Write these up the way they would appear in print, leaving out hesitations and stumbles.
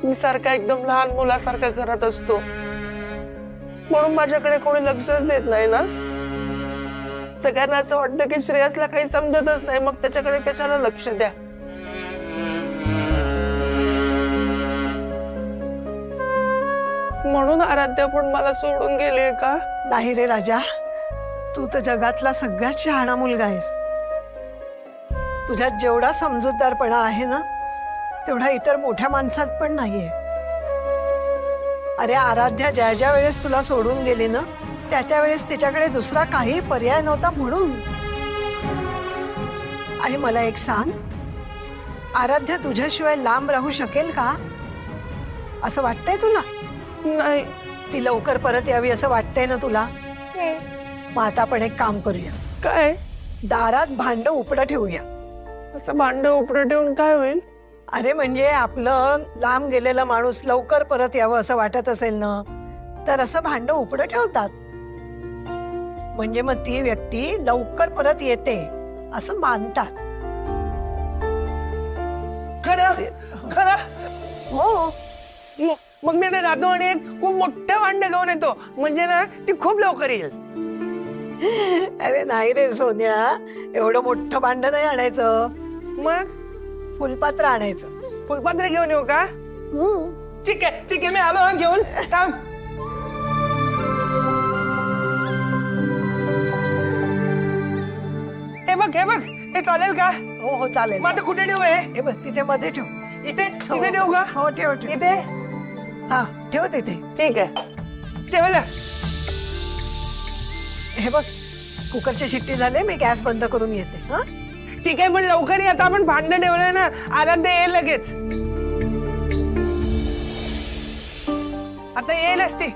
मी सारखा एकदम लहान मुलासारखा करत असतो, म्हणून माझ्याकडे कोणी लक्षच देत नाही ना. सगळ्यांना असं वाटतं की श्रेयसला काही समजतच नाही, मग त्याच्याकडे कशाला लक्ष द्या. म्हणून आराध्या पण मला सोडून गेलीये का? नाही रे राजा, तू तर जगातला सगळ्यात शहाणा मुलगा आहेस. तुझ्यात जेवढा समजूतदारपणा आहे ना, तेवढा इतर मोठ्या माणसात पण नाहीये. अरे आराध्या ज्या ज्या वेळेस तुला सोडून गेली ना, त्या वेळेस तिच्याकडे दुसरा काही पर्याय नव्हता म्हणून. आणि मला एक सांग, आराध्या तुझ्याशिवाय लांब राहू शकेल का असं वाटतंय तुला? नाही. ती लवकर परत यावी असं वाटतंय ना तुला? मग आता आपण एक काम करूया. काय? दारात भांड उपडं ठेवूया. असं भांड उपडं ठेवून काय होईल? अरे म्हणजे आपलं लांब गेलेला माणूस लवकर परत यावं असं वाटत असेल ना, तर असं भांड उपडं ठेवतात. म्हणजे मग ती व्यक्ती लवकर परत येते असं मानतात. खरं खरं? हो. मग मी आता जातो आणि एक खूप मोठं भांड घेऊन येतो, म्हणजे ना ती खूप लवकर येईल. अरे नाही रे सोन्या, एवढं मोठं भांड नाही आणायचं. मग फुलपात्र आणायचं. फुलपात्र घेऊन येऊ का? ठीक आहे मी आलो हा घेऊन. थांब. हे बघ हे चालेल का? हो हो चालेल. मग आता कुठे ठेवू हे? हे बघ तिथे मध्ये ठेव. इथे ठेवू का? हो ठेव ठेव. इथे? हा ठेव तिथे. ठीक आहे, ठेवलं. हे बघ कुकरची शिट्टी झाली, मी गॅस बंद करून येते. हा ठीक आहे, पण लवकर ये, आता आपण भांड ठेवलंय ना, आराध्या येईल लगेच. आता येईलच ती.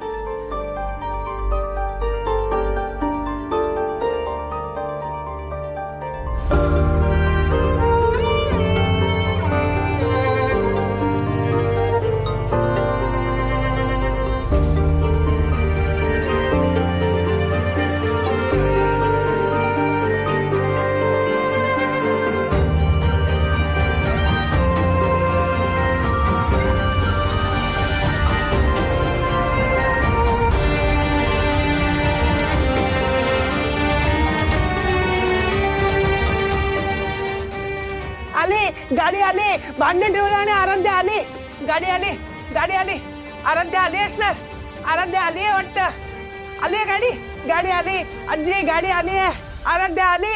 गाडी आली, भांडण ठेवलं आणि आराध्या आली. गाडी आली आराध्या आली असणार. आराध्या आली वाटतं. आली गाडी आली. आजी गाडी आली, आराध्या आली.